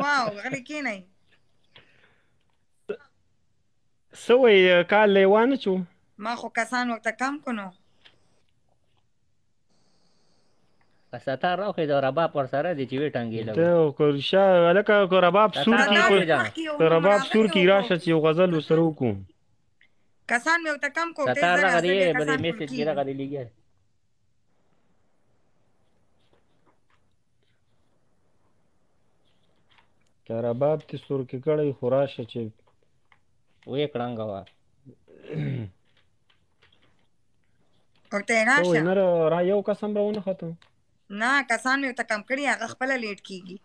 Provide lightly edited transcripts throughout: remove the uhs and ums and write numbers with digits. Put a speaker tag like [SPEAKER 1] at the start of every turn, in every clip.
[SPEAKER 1] واو غلی کېنئ.
[SPEAKER 2] څه وایي کال لیوانه چو
[SPEAKER 1] ما خو کسان ورته کم کړو.
[SPEAKER 3] ستار راوخې د رباب پر سره دی چې وې ټنګېدل.
[SPEAKER 2] ته کرشا هلکه که رباب سور کې راشه چې یو غزل ورسره وکړو.
[SPEAKER 1] کسان مې ورته کم کړو.
[SPEAKER 3] ستار دغه دی بلې میسج کې دغه دی لګیا.
[SPEAKER 2] که رباب دې سور کې کړی خو راشه چې
[SPEAKER 3] وې کړنګه وه
[SPEAKER 1] ورته یې راشه.
[SPEAKER 2] نه را یو کس هم راونه ختم.
[SPEAKER 1] نه کسان مې ورته کم کړي هغه خپله لیټ کېږي.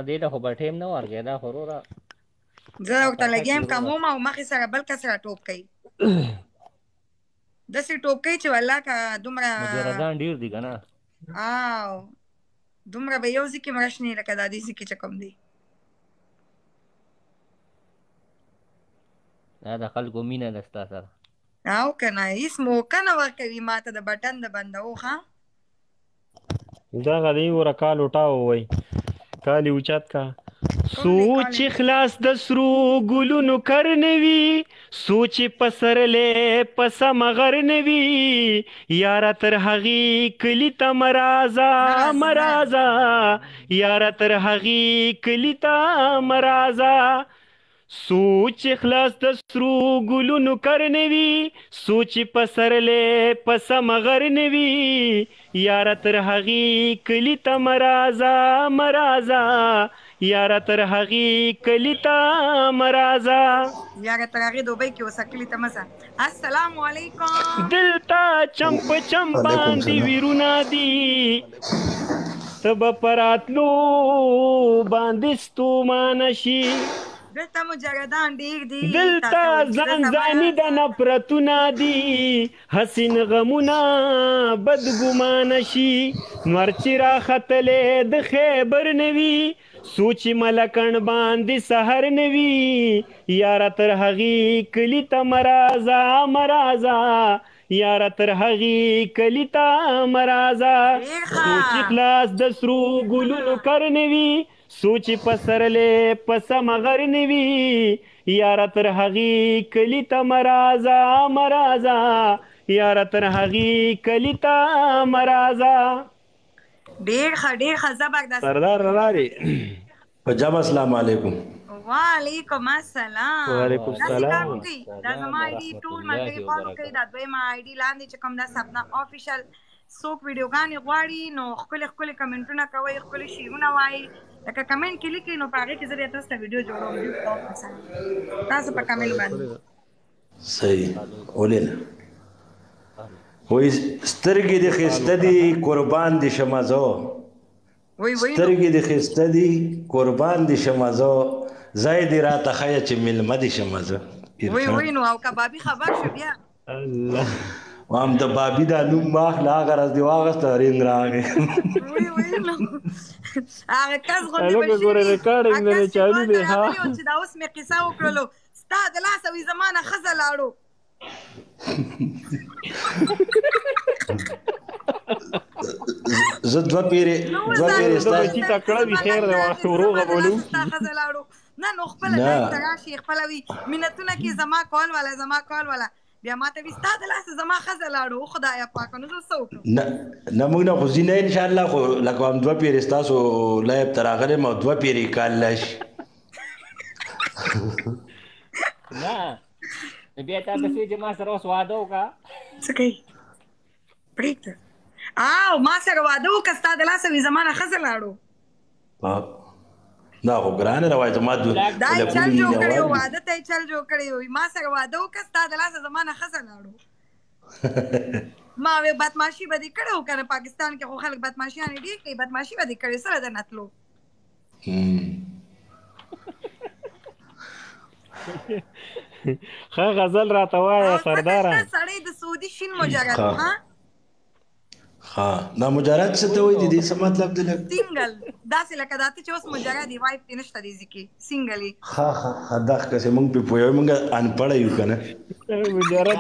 [SPEAKER 3] دې ته خو به ټیم نه ورکوې دا خو وروره
[SPEAKER 1] زه ورته لګیا یم کموم او مخې سره بل کس را ټوپ کوي. داسې ټوپ کوي چې والله که دومره
[SPEAKER 3] مجردان ډېر دي که نه
[SPEAKER 1] دومره به یو ځای کې مړه شنې لکه دا دې ځای کې چې کوم دی.
[SPEAKER 3] دا د خلکو مینه ده ستا سره.
[SPEAKER 1] او که نه هېڅ موقع نه ورکوي ما ته د بټن د بندو. ښه
[SPEAKER 2] دغه دی وره کال وټاو وی کال یې اوچت کا. سوچ خلاص د سرو ګلونو کر نوي سوچ پسرلې پسه مغر نوي یاره تر هغې کلي ته مرازه یاره تر هغې کلي ته مرازه. سوچ خلاص د سرو ګلونو کر نوي سوچ پسرلې پسه مغر نوي یاره تر هغې کلي ته مرازه یاره تر هغې کلي ته مرازه.
[SPEAKER 1] یاره تر هغې دوبۍ کې اوسه کلي ته مزه. السلام علیکم.
[SPEAKER 2] دلته چم په چم باندې ویرونه دي ته به په راتلو باندې ستومانه شي.
[SPEAKER 1] دلته مجردان ډېر دي
[SPEAKER 2] دلته ځانځاني د نفرتونه دي حسین غمونه بدګمانه شي. نور چې راختلی د خیبر نه وي سوچ ملکڼ باندې سحر نه وي یاره تر هغې کلي ته مرازه یاره تر هغې کلي ته مرازه. سوچ خلاص د سرو ګلونو کر نه وي سوچ پسرلې پسه مغر نه وي یاره تر هغې کلي ته مرازه یاره تر هغې کلي ته مرازه.
[SPEAKER 1] ډېر ښه زبردست
[SPEAKER 2] سردار رارې
[SPEAKER 4] په جمع السلام علیکم.
[SPEAKER 1] وعلیکم السلام.
[SPEAKER 2] وعلیکم السلام.
[SPEAKER 1] دا زما آی ډي ټول ملګري فالو کوي. دا دویمه آی ډي لاندې چې کوم دا سپنا آفیشل څوک ویډیوګانې غواړي نو ښکلي کمنټونه کوئ ښکلي شعرونه وایي لکه کمنټ کې لیکئ نو په هغې کې زه بیا تاسو ته ویډیو جوړوم. تاسو په کمنټ باندې
[SPEAKER 4] صحیح ولې نه وایي سترګې دې ښایسته دي قربان دې شمه زه سترګې دې ښایسته دي قربان دې شمه زه ځای دې راته ښیه چې میلمه دې شمه زه.
[SPEAKER 1] وایي نو او کبابي خبر شو بیا
[SPEAKER 4] وام د بابي دا نوم واخله هغه ورځ دې واخېسته رنګ راغی.
[SPEAKER 1] هغه کس غوندې به شي چې دا اوس مې قصه وکړلو ستا د لاسه وي زما نه ښځه لاړو.
[SPEAKER 4] زه دوه پیرې
[SPEAKER 1] ستا ښځه لاړو. نه نو خپله ځای ته راشي خپله وي منتونه کې زما کول والا بیا ما ته وي ستا د لاسه زما ښځه لاړو. خدایه پاکه نو زه څه وکړم.
[SPEAKER 4] نه موږ نه خو ځینه انشاءالله خو لکه هم دوه پیرې ستاسو لایب ته راغلی یم او دوه پیرې کال لا شي.
[SPEAKER 3] نه بیا تا ته چې ما سره اوس واده وکړه
[SPEAKER 1] څه کوي پرېږده ما سره واده وکړه ستا د لاسه وي زما نه ښځه لاړو.
[SPEAKER 4] دا خو ګرانه روایت ما
[SPEAKER 1] دا یې چل جوړ کړی و واده ته یې چل جوړ کړی و ما سره واده وکړه ستا د لاسه زما نه ښځه لاړو. ما وی بدماشي به دې کړې و که نه پاکستان کې خو خلک بدماشیانې ډېر کوي بدماشي به دې کړې سره درنه تلو.
[SPEAKER 2] ښه غزل راته وایه سرداره.
[SPEAKER 1] سړی د سعودي شین مجرد
[SPEAKER 4] دا مجرد څه ته وایي د دې څه مطلب دی؟
[SPEAKER 1] سینګل داسې لکه دا ته چې اوس مجرد یې وایف دې نشته دې ځای کې سینګل یې.
[SPEAKER 4] دغه کسې موږ پرې پوهېږو موږ انپړه یو که نه
[SPEAKER 2] مجرد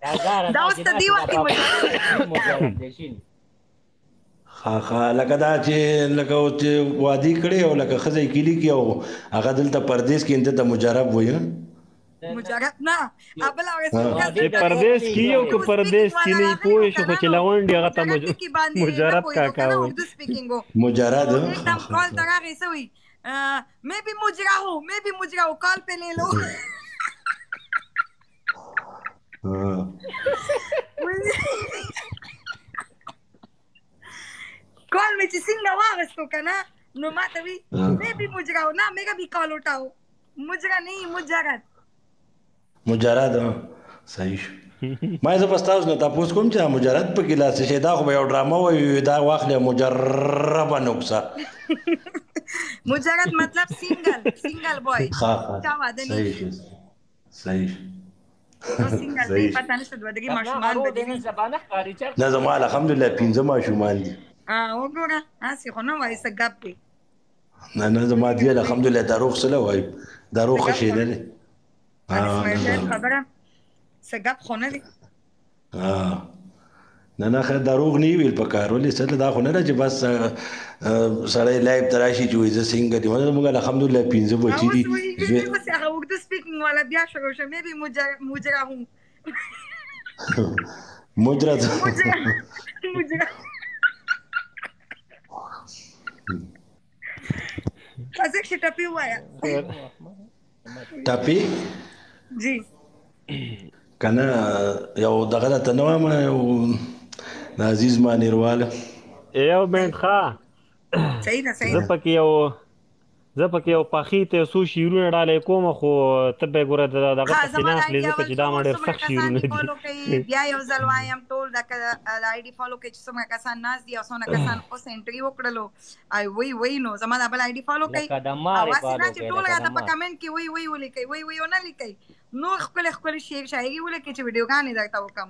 [SPEAKER 1] دا اوس ته دی وخت کې
[SPEAKER 3] مجرد دی شین
[SPEAKER 4] ها لکه دا چې لکه وادي کړي او لکه خزې کلی کې او هغه دلته پردیس کې انده ته مجرب وایي
[SPEAKER 1] مجرد نه ابل او
[SPEAKER 2] چې پردیس کې یو که پردیس کې نه پوه شو خو چې لونډي هغه ته مجرد کاکا وایي
[SPEAKER 4] مجرد
[SPEAKER 1] एकदम कॉल तगा कैसे हुई मैं भी मुजरा हूँ कॉल पे ले लो कॉल में चिसिंगा वागस तो कना नो माता भी मैं भी मुजरा हूँ ना मेरा भी कॉल उठाओ मुजरा नहीं
[SPEAKER 4] مجرد صحیح ما زه پستاوس نه تاسو کوم چې مجرد په کلاس شه دا خو یو ډرامه وي دا واخله مجربه نقصه
[SPEAKER 1] مجرد مطلب سنگل بوای
[SPEAKER 4] ها
[SPEAKER 1] چا واده نه
[SPEAKER 4] صحیح
[SPEAKER 1] سنگل دی پتا نشته ودګي ماشومان
[SPEAKER 3] به دې زبانه قاری چر
[SPEAKER 4] نه زما الحمدلله 15 ماشومان دي
[SPEAKER 1] وګوره اسی خو نو وای سګاب دی
[SPEAKER 4] نه زما دی الحمدلله دروغ سره وای دروغ شي نه
[SPEAKER 1] خبره سګاب خو نه دی
[SPEAKER 4] نه خیر دروغ نه ویل پکار ولې څه دا خو نه چې بس سړی لایو تراشي چې وې زه څنګه دی موږ الحمدلله 15 بچی دي
[SPEAKER 1] بس هغه وګد سپیکینګ والا بیا شروع شو مې به مجرا هوں
[SPEAKER 4] مجرد
[SPEAKER 1] کازک چې ټپی وایا
[SPEAKER 4] ټپی
[SPEAKER 1] جی
[SPEAKER 4] کنه یو دغه ته نو ما یو عزیز مانیرواله
[SPEAKER 2] یو بنت ښه
[SPEAKER 1] صحیح ده
[SPEAKER 2] زه پکې یو پخې ته څو شعرونه ډالې کوم خو ته به ګوره دغه پسې ناخلې ځکه چې دا ما ډېر سخت شعرونه دي
[SPEAKER 1] بیا یو ځل وایم ټول د آی ډي فالو کوي چې څومره کسان ناست دي او څومره کسان اوس انټري وکړلو ای وی نو زما د بل آی ډي فالو کوي اوس نه چې ټول راته په کمنټ کې وی ولیکي وی نه لیکي نو خپل شعر شاعري ولیکي چې ویډیوګانې درته وکم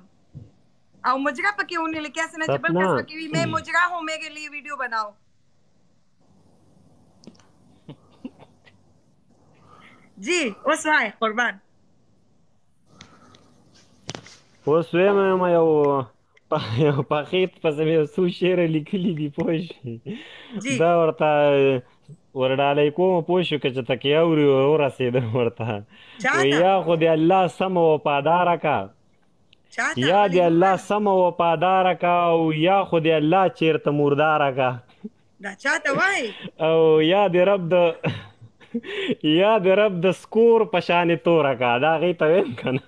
[SPEAKER 1] او مجرا پکې ونه لیکي اسنه چې بل کس پکې وي मैं मुजरा हूं मेरे लिए वीडियो बनाओ जी اوس وای قربان
[SPEAKER 2] اوس وایم یو پخیت پس مې څو شعر لیکلي دي پوه شي دا ورته ورډالې کوم پوه شو که چې تکې اوري ورسېدم ورته یا خو دې الله سمه وفاداره کا یا دې الله سمه وفاداره کا او یا خو دې الله چېرته مرداره کا
[SPEAKER 1] دا چاته وای
[SPEAKER 2] او یا د رب د سکور په شانې توره کا دا هغې ته ویم که نه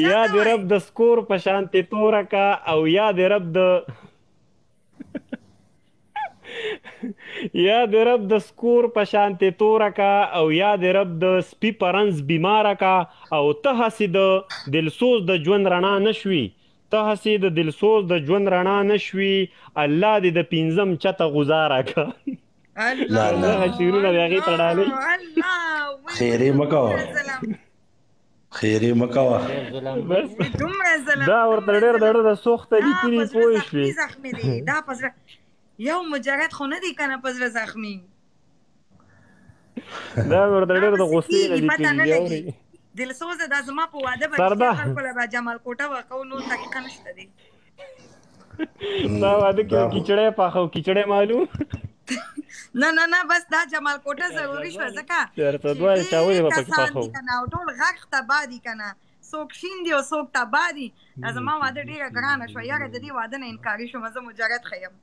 [SPEAKER 2] یا د رب د سکور په شانتې توره کا او یا د رب د یا د رب د سکور په شانتې توره کا او یا د رب د سپي پرنس بیماره کا او ته هسې د دلسوز د ژوند رڼا نه شوي الله دې د پنځم چته غزاره کا دغه شعرونه د هغې ته ډالۍ
[SPEAKER 4] خیرې مه کوه
[SPEAKER 2] دا ورته ډېر د سوخته لیکلي پوه شوې
[SPEAKER 1] دا پزړه یو مجرد خو نه دی کنه پزړه زخمي
[SPEAKER 2] دا ورته ډېر د غصې نه لیکلي
[SPEAKER 1] دلسوز دا زما په واده باندې خلکو له جمال کوټه ورکو نور طریقه نشته دی
[SPEAKER 2] دا واده کې کیچړی پاخو کیچړی معلوم
[SPEAKER 1] نه بس دا جمال کوټه ضروري شو ځکه
[SPEAKER 2] چېرته دوه چاولې به پکې پاخو
[SPEAKER 1] ټول غږ تباه دي که نه څوک شین دي او څوک تباه دي دا زما واده ډېره ګرانه شوه یاره د دې واده نه انکاري شوم زه مجرد ښه یم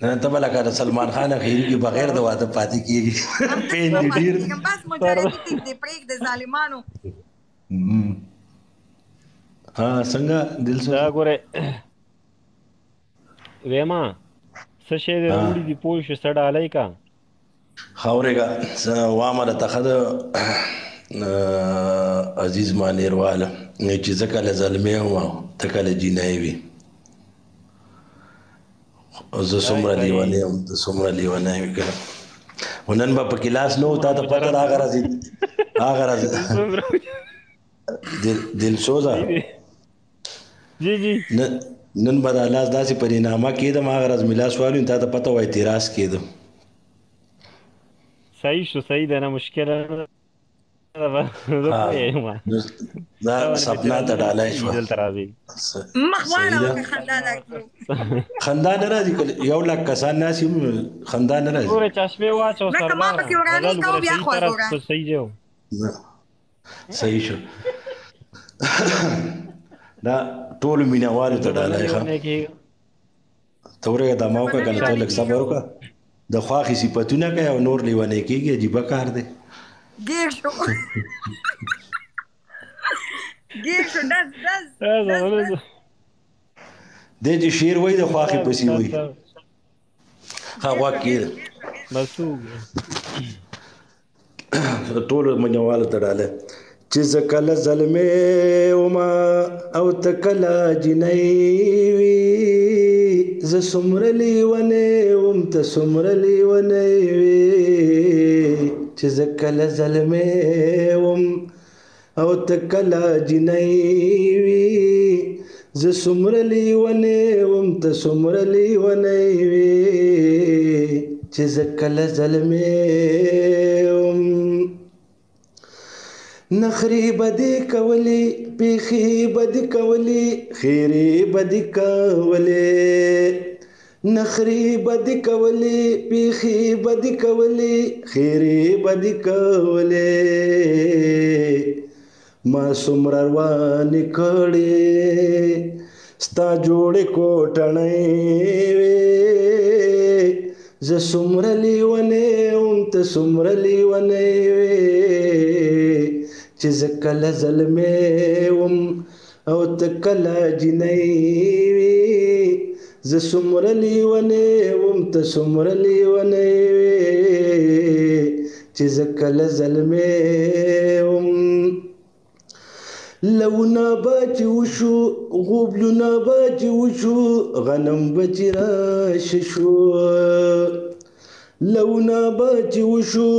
[SPEAKER 4] نه ته به لکه د سلمان خان اخیري کې بغیر د واده پاتې کېږي
[SPEAKER 1] بس مجرد دې پرېږدې ظالمانو
[SPEAKER 4] څنګه دلسوز
[SPEAKER 2] دا ګورې ویما څه شی دې راوړي دي پوه شو څه ډالۍ کا
[SPEAKER 4] خاورېږه وامه د تخه د عزیز مانیرواله چې زه کله زلمی وم ته کله جینۍ وي زه څومره لیونی یم ته څومره لیونی وي که خو نن به په کلاس نه و تا ته پته ده هغه راځي دلسوزه
[SPEAKER 2] جی
[SPEAKER 4] نن به د لاس داسې پرینامه کېدم هغه ورځ مې لاس والو تا ته پته وای اعتراض کېدم
[SPEAKER 2] صحیح شو صحیح ده نه مشکله
[SPEAKER 4] دا سپنا ته ډالای شو
[SPEAKER 1] مخ واړه وکړه خندا دا کړو
[SPEAKER 4] خندا نه راځي یو لک کسان ناسي خندا نه راځي
[SPEAKER 2] ګوره چشمې واچو
[SPEAKER 1] لکه ما پکې ورانې کوم بیا خوا ګوره
[SPEAKER 2] صحیح دی
[SPEAKER 4] صحیح شو دا ټول مینوالو ته ډالای ښه ته ورګه دا ما وکړه کنه ته لږ صبر وکړه د خواښې صفتونه کوي او نور لیونی کېږي عجیبه کار دی
[SPEAKER 1] ګیر شو ګیر شو ډز
[SPEAKER 4] دی چې شعر وایي د خواښې پسې وایي ښه غوږ کېږده ټولو مینوالو ته ډاله چې زه کله زلمی ومه او ته کله جینۍ وي زه څومره لیونی وم ته څومره لیونی وي چې زه کله زلمی وم او ته کله جینۍ وي زه څومره لیونی وم ته څومره لیونی وي چې زه کله زلمی وم نخرې بدې کولې پیښې بدې کولې خیرې بدې کولې نخرې بدې کولې پیښې بدې کولې خیرې بدې کولې ما څومره روانې کړې ستا جوړې کوټنۍ وې زه څومره لیونی وم ته څومره لیونی وې چې زه کله زلمی وم او ته کله جینۍ وې زه څومره لیونی وم ته څومره لیونی وې چې زه کله زلمی وم لونه به چې وشو غوبلونه به چې وشو غنم به چې راشه شو لونه به چې وشو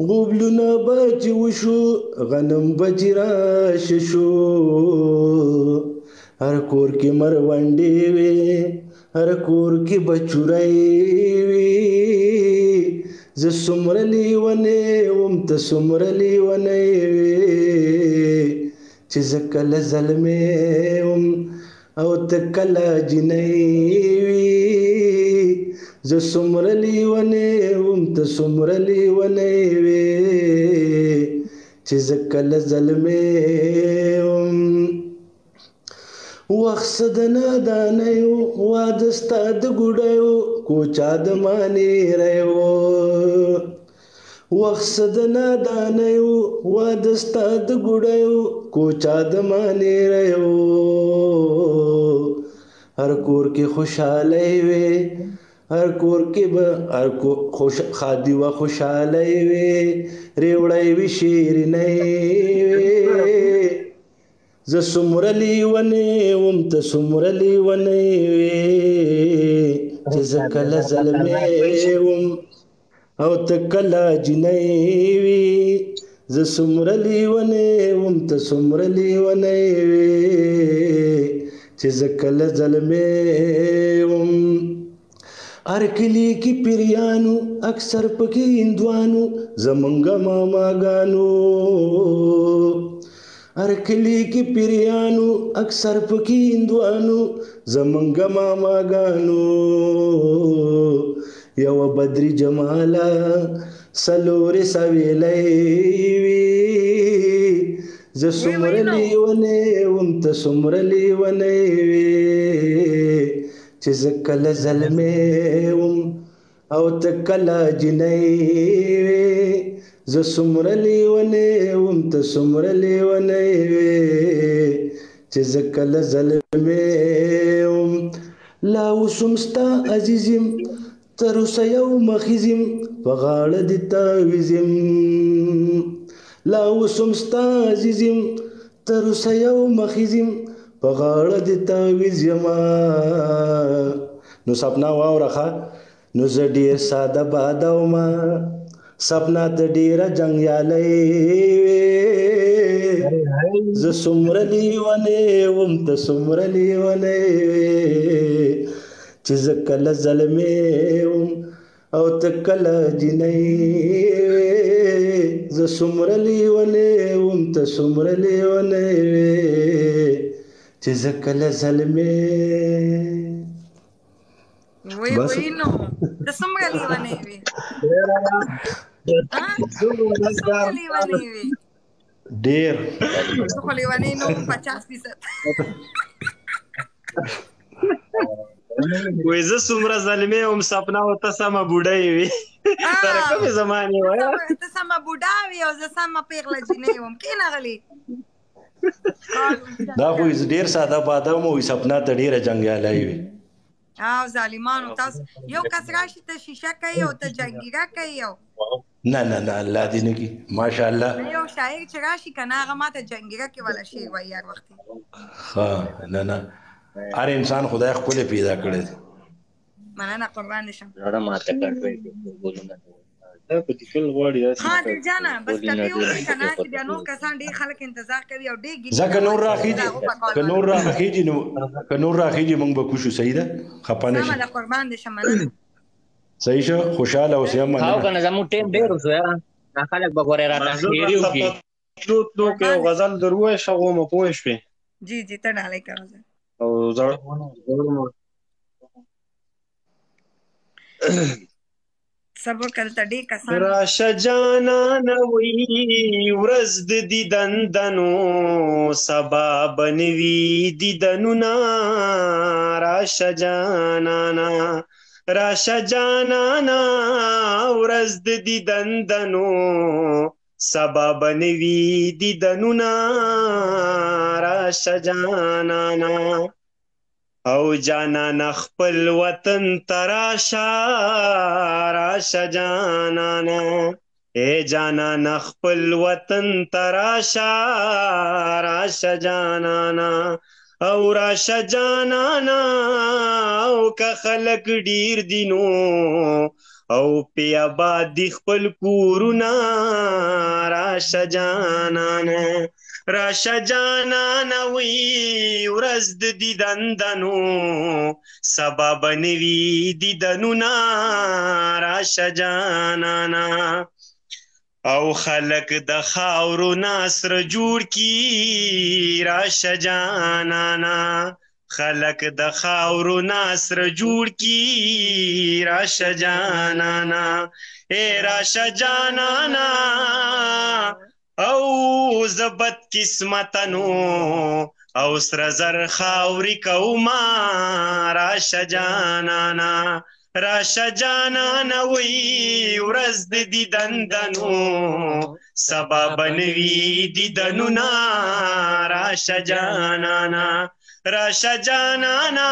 [SPEAKER 4] غوبلونه به چې وشو غنم به چې راشه شو هر کور کې مروندې وې هر کور کې بچوری وې زه څومره لیونی وم ته څومره لیونی وې چې زه کله زلمی وم او ته کله جینۍ وي زه څومره لیونی وم ته څومره لیونی وې چې زه کله زلمی وم وخت څه د نادانیو واده ستا د ګوډیو کوچا د مانیریو وخت څه د نادانیو واده ستا د ګوډیو کوچا د مانیریو هر کور کې خوشحالی وې هر کور کې به خادي وه خوشحالی وې ریوړی وي شیرینۍ وې زه څومره لیونی وم ته څومره لیونی وې چې زه کله زلمی وم او ته کله جینۍ وي زه څومره لیونی وم ته څومره لیونی وې چې زه کله زلمی وم هر کلي کې پیریانو اکثر پکې هندوانو زمونږ ماماګانو هر کلي کې پیریانو اکثر پکې هندوانو زمونږ ماماګانو یو بدري جماله سلورې سویلۍ وي زه څومره لیونی وم ته څومره لیونی وې چې زه کله زلمی وم او ته کله جینۍ وې زه څومره لیونی وم ته څومره لیونی وې چې زه کله زلمی وم لا اوس هم ستا عزیز یم تر اوسه یو مخیز یم په غاړه دې تعویذ یم لا اوس هم ستا عزیز یم تر اوسه یو مخیز یم په غاړه دې تعویذ یمه نو سپنا واوره ښه نو زه ډېر ساده باده ومه سپنا ته ډېره جنګیالی وې زه څومره لیونی وم ته څومره لیونی وې چې زه کله زلمی وم او ته کله جینۍ وې زه څومره لیونی وم ته څومره لیونی وې چې زه کله زلمی
[SPEAKER 1] وای وای نو ته څومره لیونی وې څومره لیونی وې
[SPEAKER 4] ډېر
[SPEAKER 1] زه خو لیونی نه وم 50%
[SPEAKER 2] وای زه څومره زلمی وم سپنا او ته سمه بوډۍ وې تر کومې زمانې وایه
[SPEAKER 1] ته سمه بوډا وې او زه سمه پیغله جینۍ وم کښېنه غلې
[SPEAKER 4] دا خو ډېر ساده باده وم وایي سپنا ته ډېره جنګیالی وې
[SPEAKER 1] او ظالمانو تاسو یو کس راشي ته شیشه کوي او ته جنګیره کوي او
[SPEAKER 4] نه نه نه الله دې نه کړي ماشاءالله
[SPEAKER 1] یو شاعر چې راشي که نه هغه ماته جنګیره کې والا شعر وایي هر وختې
[SPEAKER 4] ښه نه نه هر انسان خدای ښکلی پیدا کړی دی
[SPEAKER 1] مننه قربان دې شم
[SPEAKER 2] دا په ټیکل غواړي
[SPEAKER 1] ها دل جانه بس کبي وکړي که نه چې بیا نور کسان ډېر خلک انتظار کوي او ډېر ګیت
[SPEAKER 4] ځکه نور راخیږي که نور راخیږي نو که نور راخیږي موږ به کوشو صحیح ده خفه نه شي
[SPEAKER 1] سمه ده قربان دې شم مننه
[SPEAKER 4] صحیح شو خوشحاله اوسې هم
[SPEAKER 3] او که نه زموږ ټیم ډېر وشو یاره دا خلک به ګورې راته ښېرې وکړي
[SPEAKER 2] تلو کې یو غزل در ووایه ښه ومه پوه شوې
[SPEAKER 1] جی جی ته ډالۍ کوه
[SPEAKER 2] او زړه
[SPEAKER 1] صبر کړه ډېر کسان
[SPEAKER 2] راشه جانانه وی ورځ د دیدندنو سبا بنوي دیدنونه راشه جانانه راشه جانانه ورځ د دیدندنو سبا بنوي دیدنونه راشه جانانه او جانان خپل وطن تراشا راشه جانانا اے جانان خپل وطن تراشا راشه جانانا او راشه جانانا او که خلق ډیر دینو او پی آباد دی خپل کورونه راشه جانانا راشه جانانه وی ورځ د دیدندنو سبا بنوي دیدنونه راشه جانانه او خلق د خاورو ناصر جوړ کی راشه جانانه خلق د خاورو ناصر جوړ کی راشه جانانه اے راشه جانانه او زبد قسمتنو او سر زر خاوری کوما راشه جانانا راشه جانانا وی ورځ د دیدندنو سبا بنوي دیدنونه راشه جانانا راشه جانانا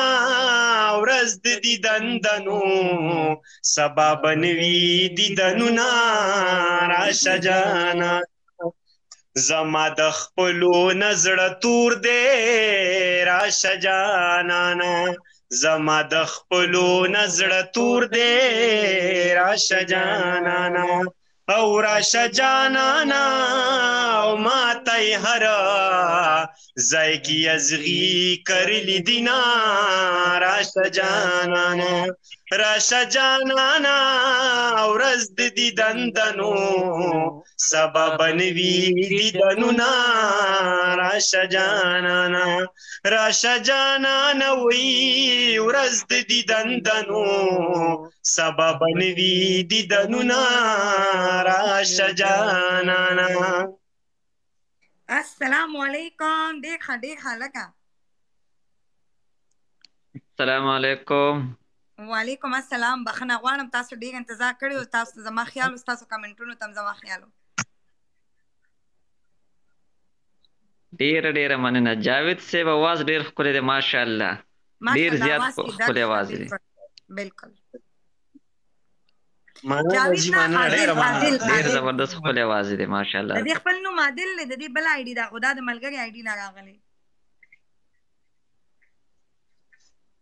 [SPEAKER 2] ورځ د دیدندنو سبا بنوي دیدنونه راشه جانانا زما د خپلو نزړه تور دی راشه جانانا زما د خپلو نزړه تور دی راشه جانانا او راشه جانانا او ماته هر ځای کې ازغي کرلی دینا راشه جانانا راشه جانانا ورځ د دیدندنو سبا بنوي دیدنونه راشه جانانا راشه جانانا وی ورځ د دیدندنو سبا بنوي دیدنونه راشه جانانا
[SPEAKER 1] السلام علیکم دیکھا لگا
[SPEAKER 3] السلام علیکم
[SPEAKER 1] وعلیکم السلام بخنه غواړم تاسو ډیر انتظار کړی او تاسو زما خیال او تاسو کمنټونو تم زما خیال
[SPEAKER 3] ډیر مننه جاوید صاحب आवाज ډیر ښکلی دی ماشاءالله ډیر زیات ښکلی आवाज دی
[SPEAKER 1] بالکل
[SPEAKER 3] ډیر زبردست ښکلی आवाज دی ماشاءالله
[SPEAKER 1] د دې خپل نوم عادل دی د دې بل آی ډي دا خدا د ملګری آی ډي نه راغلی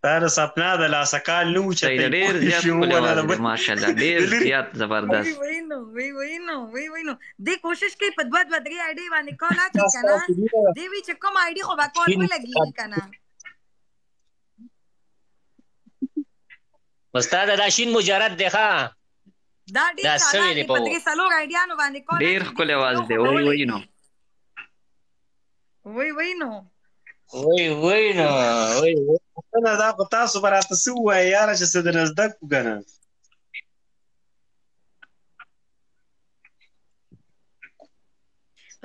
[SPEAKER 2] دا سپنا د لاسه کال نو چې
[SPEAKER 3] ډیر زیات ښکلی आवाज دی ماشاءالله ډیر زیات زبردست
[SPEAKER 1] وای نو دې کوشش کوي په 2 3 آی ډي باندې کول اچي کنه دې وی چې کوم آی ډي خو با کول ولګي کنه
[SPEAKER 3] استاد دا شین مجرد دی ښا
[SPEAKER 1] دا ډیر چالاک دی په دې څلور آیډیانو باندې کول
[SPEAKER 3] ډیر ښکلی آواز دی وای نو
[SPEAKER 1] وای نو
[SPEAKER 5] دا خو تاسو به راته څه ووایه یاره چې څه درنه زده کړو که نه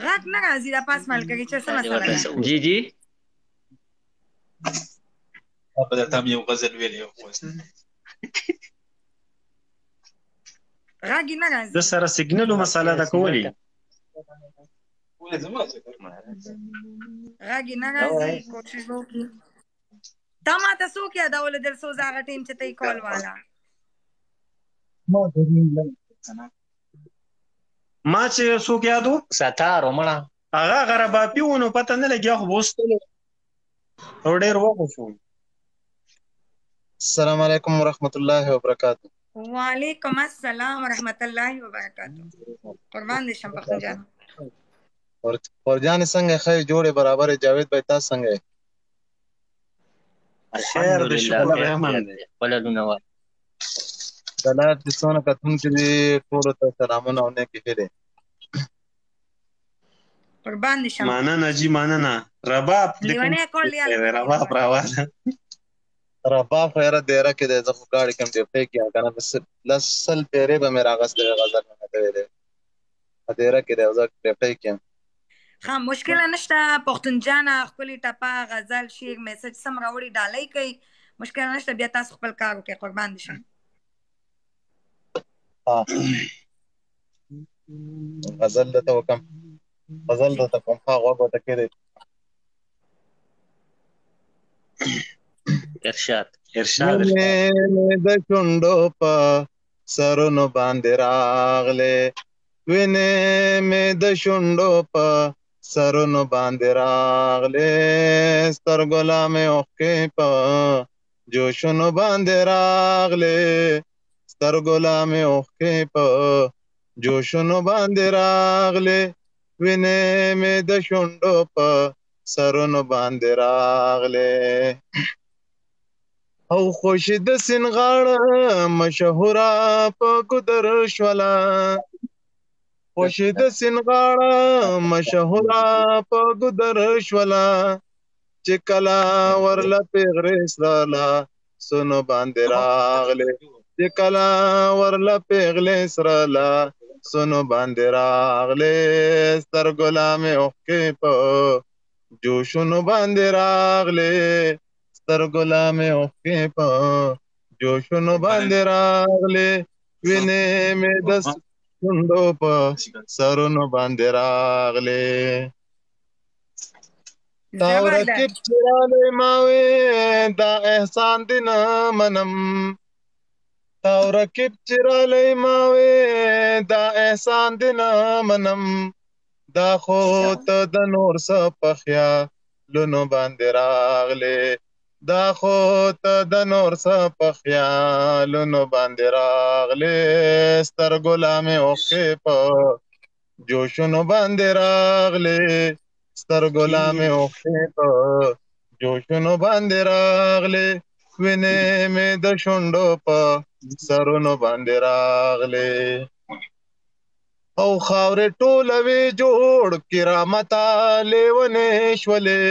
[SPEAKER 1] غږ نه راځي دا پاس ملګري چې څه مسله ده
[SPEAKER 3] جی جی
[SPEAKER 5] په درته هم یو غزل ویلی
[SPEAKER 1] غږ نه راځي
[SPEAKER 5] د سره سیګنلو مسله ده کولی
[SPEAKER 1] غږ نه راځي کوشش وکړي تا ماته څوک یادوله درسوز هغه ټیم چې ته یې کول والا
[SPEAKER 5] ما چې څوک یادو
[SPEAKER 6] ستار ومړه
[SPEAKER 5] هغه غرباپي و نو پته نه لګیا خو به وستلو او ډېر وخت شو
[SPEAKER 7] السلام علیکم ورحمۃ اللہ وبرکاتہ
[SPEAKER 1] وعلیکم السلام ورحمۃ اللہ وبرکاتہ قربان دې شم پښتون جان
[SPEAKER 7] اور جان څنګه خیر جوړې برابر جاوید بھائی تاسو څنګه
[SPEAKER 5] خیر د شکر رحمان دی
[SPEAKER 6] ولدونه وای
[SPEAKER 7] دلات د څونه کتون کې ټول ته سلامونه او نه کې هره
[SPEAKER 1] قربان دې شم
[SPEAKER 5] مننه جی مننه رباب
[SPEAKER 1] لیونه کول یا
[SPEAKER 5] رباب راواله
[SPEAKER 7] رباب خیره دیره کې د زخه گاڑی کم دی په کې کنه بس لسل پیره به مې راغست غزل نه کوي دی دیره کې د زخه په کې
[SPEAKER 1] ها مشکل نشته پښتون جان خپل ټپه غزل شعر میسج سم راوړي ډالۍ کوي مشکل نشته بیا تاسو خپل کار وکړئ قربان دي شم
[SPEAKER 7] غزل د توکم غزل د کوم هغه وګټه کړي
[SPEAKER 6] ارشاد
[SPEAKER 7] د چوندو په سرونو باندې راغله وینه مې د شونډو په سرونو باندې راغله سترګولا مې اوخې په جوشونو باندې راغله سترګولا مې اوخې په جوشونو باندې راغله وینه مې د شونډو په سرونو باندې راغله او خوش د سنغاړه مشهوره په ګدر شولا خوش د سنغاړه مشهوره په ګدر شولا چې کلا ورله پیغره سرالا سونو باندې راغله چې کلا ورله پیغله سرالا سونو باندې راغله سترګولا مې اوخې په جوشونو باندې راغله سترګولا مې اوخې په جوشونو باندې راغله وینې مې د شونډو په سرونو باندې راغله تا ورکب چرالی ماوی دا احسان دی نه منم تا ورکب چرالی ماوی دا احسان دی نه منم دا خو ته د نور څه په خیالونو باندې راغلی دا خو ته د نور څه په خیالونو باندې راغلی سترګولا مې اوښکې په جوشونو باندې راغلی سترګولا مې اوښکې په جوشونو باندې راغلی وینې مې د شونډو په سرونو باندې راغلی او خاورې ټولوي جوړ کرامته لیونې شولې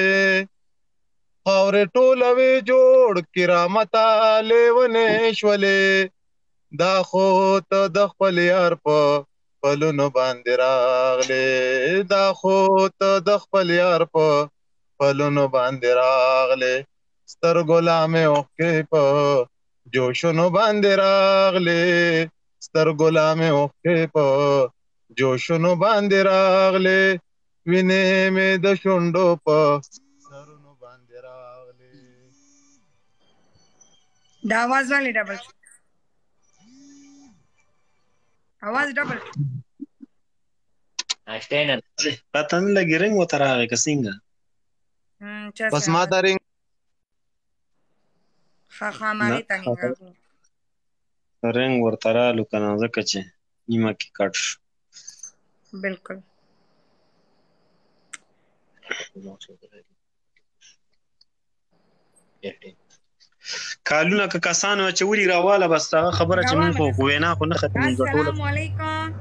[SPEAKER 7] خاورې ټولوي جوړ کرامته لیونې شولې دا خو ته د خپل یار په پلونو باندې راغلی دا خو ته د خپل یار په پلونو باندې راغلی سترګولا مې اوښکې په جوشونو باندې راغلی سترګولا مې اوښکې په جوشونو باندې راغلی وینې مې د شونډو په سرونو باندې راغلی
[SPEAKER 1] دا आवाज والی ډبل आवाज ډبل
[SPEAKER 6] اشتینر
[SPEAKER 5] پته نه لګي رنګ ورته راغی که څنګه
[SPEAKER 7] بس ما ته رنګ
[SPEAKER 1] ښه مالې ته
[SPEAKER 5] رنګ ورته رالو که نه ځکه چې نیمه کې کټ شو
[SPEAKER 1] بالکل
[SPEAKER 5] کالونه که کسانو اچولي راواله بس هغه خبره چې موږ خو وینا خو نه ختمېږي ټوله.
[SPEAKER 1] السلام علیکم.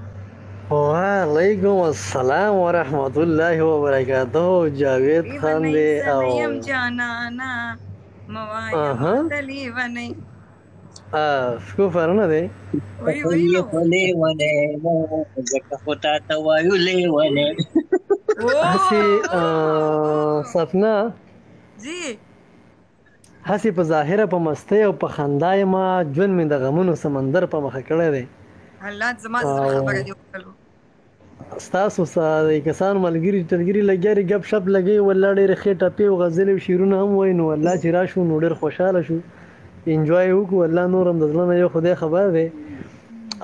[SPEAKER 6] وعلیکم السلام ورحمت الله وبرکاته. جاوید خان دی او
[SPEAKER 1] یم جانانا موایم تلیونی
[SPEAKER 6] شکو فرونه دی
[SPEAKER 1] وی وی نو
[SPEAKER 8] زکه خو تا ته وایو لیونی
[SPEAKER 6] هسې سپنا
[SPEAKER 1] جی
[SPEAKER 6] هسې په ظاهره په مستۍ او په خندا یمه ژوند مې د غمونو سمندر په مخه کړی دی.
[SPEAKER 1] الله زما خبره دی وکړو
[SPEAKER 6] ستاسو سره کسانو ملګري ټلګري لګیاري ګپ شپ لګي ولا ډېرې ښې ټپې او غزلې او شعرونه هم وایي نو والله چې راشو نو ډېر خوشحاله شو انجوای وکړو. والله نور هم د زړه نه یو خدای خبر دی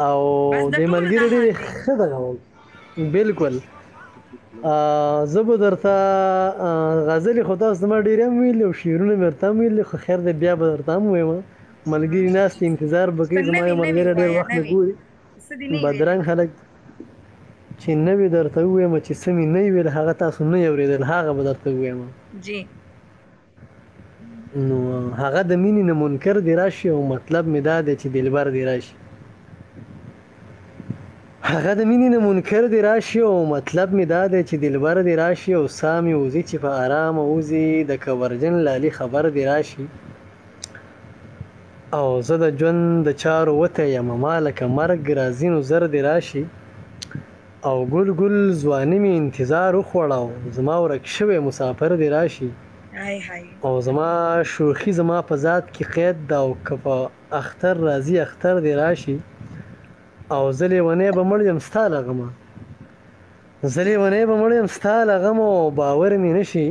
[SPEAKER 6] او د ملګري ډېرې ښه ده بالکل. زه به درته غزلې خو تاسو زما ډېرې هم ویلې او شعرونه مې ورته هم ویلې خو خیر دی بیا به درته هم وایم ملګري ناست انتظار به کوي زما یو ملګری ډېر وخت نه ګوري بدرنګ خلک چې نوې درته ووایم چې څه مې نه ویل هغه تاسو نه اورېدل هغه به درته ووایم
[SPEAKER 1] جی
[SPEAKER 6] نو هغه د مینې نه منکر دی راشي او مطلب مې دا دی چې دلبر دی راشي. هغه د مینې نه منکر دی راشي او مطلب مې دا دی چې دلبر دی راشي او ساه مې وځي چې په ارامه وځي د کورجن لالي خبر دی راشي او زه د ژوند د چارو وته یم ما لکه مرګ راځي نو زر دی راشي او ګل ګل ځواني مې انتظار وخوړه زما ورک شوی مسافر دی راشي او زما شوخي زما په ذات کې قید ده او که په اختر راځي اختر دی راشي او زه لیونی به مړ یم ستا له غمه زه لیونی به مړ یم ستا له غمه او باور مې نه شي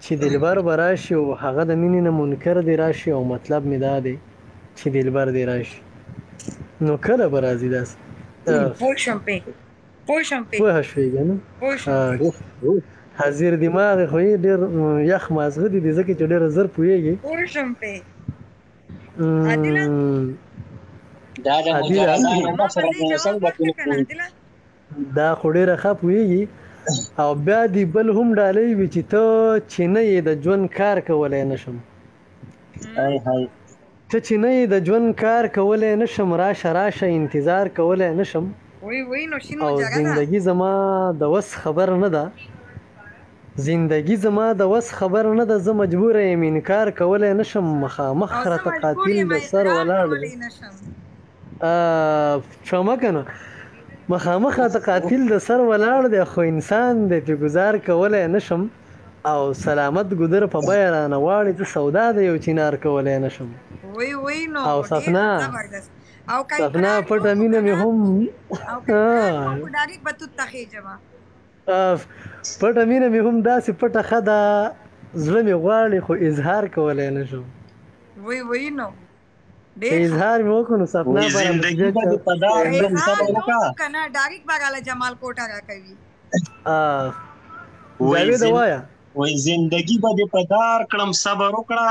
[SPEAKER 6] چې دلبر به راشي او هغه د مینې نه منکر دی راشي او مطلب مې دا دی چې دلبر دی راشي نو کله به راځي داسې پوه شوې که نه حاضر دماغ خو یې ډېر یخ مازغه دي ځکه چې ډېره زر پوهېږي دا خو ډېره ښه پوهېږي او بیا دې بل هم ډالۍ وي چې ته چې نه یې د ژوند کار کولی نه شم ته چې نه یې د ژوند کار کولی نه شم راشه راشه انتظار کولی نه شم او زندگی زما د وس خبر نه ده زندگی زما د وس خبر نه ده زه مجبوره یم انکار کولی نه شم مخامخ راته قاتل د سر ولاړ دی شومه که نه مخامخ راته قاتل د سر ولاړ دی خو انسان دی پې ګزار کولی نه شم او سلامت ګودر په بیه رانه واړې ته سودا د یو چینار کولی نه شم او سفنا پټه مینه مې هم پټه مینه مې هم داسې پټه ښه ده زړه مې غواړي خو اظهار کولی نه شم اظهار مې وکړو نو سپنا جاوید ووایه
[SPEAKER 5] وای زندگی به دې په دار کړم صبر وکړه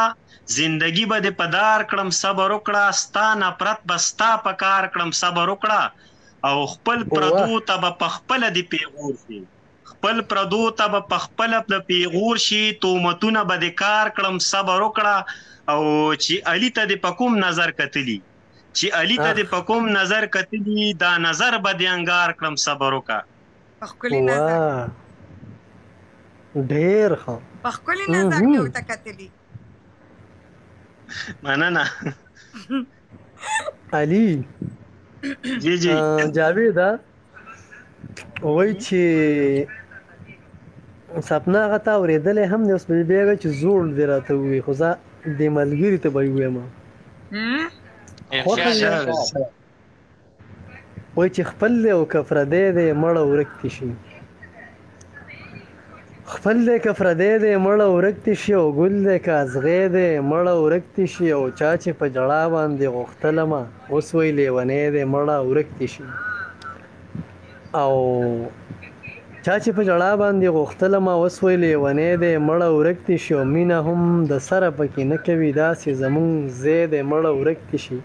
[SPEAKER 5] زندگی به دې په دار کړم صبر وکړه ستا نفرت به ستا په کار کړم صبر وکړه او خپل پردو ته به په خپله دې پیغور شي خپل پردو ته به په خپله د پیغور شي تهمتونه به دې کار کړم صبر وکړه او چې علي ته دې په کوم نظر کتلي چې علي ته دې په کوم نظر کتلي دا نظر به دې انګار کړم صبر وکړه
[SPEAKER 6] ډېر ښه
[SPEAKER 1] په ښکلي نظر کې ورته کتلي
[SPEAKER 5] مننه
[SPEAKER 6] علي
[SPEAKER 5] جی جی
[SPEAKER 6] جاویده وایي چې سپنا هغه تا اورېدلی هم دی اوس به بیا وایي چې زوړ دی راته ووایي خو زه دې ملګري ته به یې ووایم وایي چې خپل دی او که پردی دی مړه ورک دې شي خپل دی که پردی دی مړه ورک دې شي او ګل دی که ازغی دی مړه ورک دې شي او چا چې په ژړا باندې غوښتلمه اوس وایي لیونی دی مړه ورک دې شي او چا چې په ژړا باندې غوښتلمه اوس وایي لیونی دی مړه ورک دې شي او مینه هم د سره پکې نه کوي داسې زمونږ ځای دی مړه ورک دې شي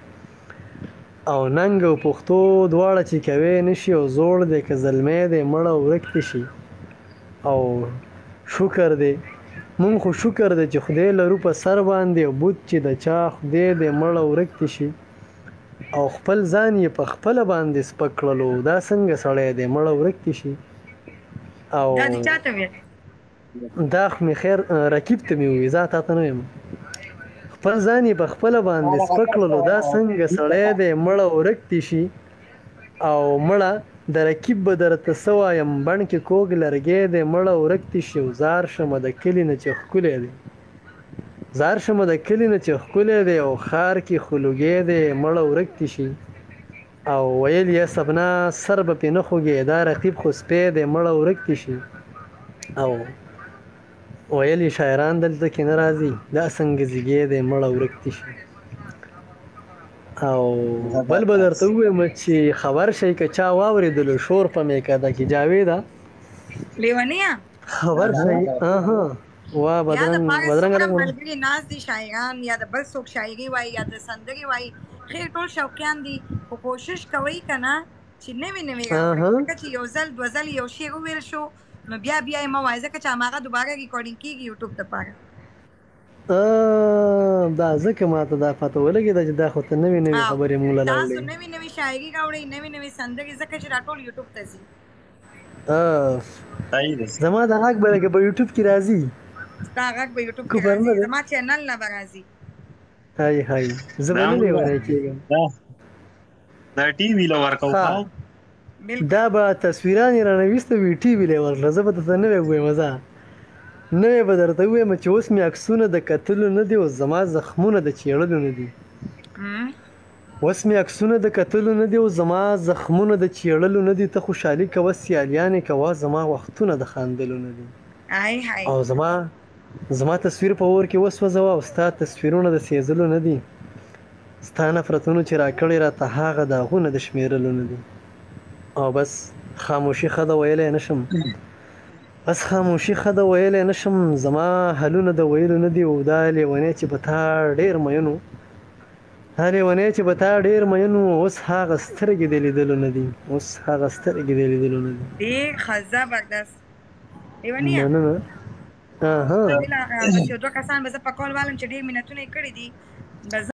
[SPEAKER 6] او ننګ او پښتو دواړه چې کوی نه شي او زوړ دی که زلمی دی مړه ورک دې شي او شکر دی مونږ خو شکر دی چې خدای لرو په سر باندې بوت چې د چا خدای دې مړه ورک شي او خپل ځان یې په خپله باندې سپک کړلو دا څنګه سړی دی مړه ورک شي او دا خو مې خیر رقیب ته مې ووایي زه تا ته نه یم خپل ځان یې په خپله باندې سپک کړلو دا څنګه سړی دی مړه ورک شي او مړه د رقیب به درته څه وایم بڼ کې کوږ لرګی دی مړه ورک شي او زار شمه د کلي نه چې ښکلی دی زار شمه د کلي نه چې ښکلی دی او ښار کې خلوګی دی مړه ورک شي او ویل یا سبنا سر به پې نه خوږې دا رقیب خو سپی دی مړه ورک شي او ویل یې شاعران دلته کې نه راځي دا څنګه زیږی دی مړه ورک شي او بل به درته ووایم چې خبر شئ که چا واورېدلو شور په میکده کې جاویده
[SPEAKER 1] لیونیه
[SPEAKER 6] خبر شئ وا بدرنګه
[SPEAKER 1] ملګري ناست دي شاعران یا د بل څوک شاعري وایي یا د سندرې وایي خیر ټول شوقیان دي خو کوشش کوئ که نه چې نوې نوې راوړئ چې یو ځل دوه ځل یو شعر وویل شو نو بیا یې مه وایئ ځکه چې هماغه دوباره ریکارډینګ کېږي یوټیوب دپاره
[SPEAKER 6] دا ځکه ماته دا پته ولګېده چې دا خو ته نوې نوې خبرې موږ له
[SPEAKER 1] تاسو نوې نوې شاعري راوړئ نوې نوې سندرې ځکه چې دا ټول یوټیوب ته ځي
[SPEAKER 6] زما دا غږ به لکه په یوټیوب کې راځي
[SPEAKER 1] ستا غږ به یوټیوب کې راځي زما چینل نه به راځي
[SPEAKER 6] هاي زه به نه لیونی کېږم
[SPEAKER 5] دا ټي وي له ورکوه
[SPEAKER 6] دا به تصویران یې رانه ویسته وي ټي وي له ورکړه زه به درته نوې ووایم زه نوې به درته ووایم چې اوس مې عکسونه د کتلو نه دي او زما زخمونه د چیړلو نه دي اوس مې عکسونه د کتلو نه دي او زما زخمونه د چیړلو نه دي ته خوشحالي کوه سیالیانې کوه زما وختونه د خاندلو نه دي او زما تصویر په اور کې وسوځوه او ستا تصویرونه د سیزلو نه دي ستا نفرتونو چې راکړې راته هغه داغونه د شمېرلو نه دي او بس خاموشي ښه ده ویلی نه شم بس خاموشي ښه ده ویلی نه شم زما حلونه د ویلو نه دي او دا لیونی چې په تا ډېر مینو اوس هغه سترګې د لیدلو نه دي
[SPEAKER 1] ډېر ښه زبردست لیونیه
[SPEAKER 6] مننه
[SPEAKER 1] دوه کسان به زه په کال والم چې ډېر منتونه یې کړي دي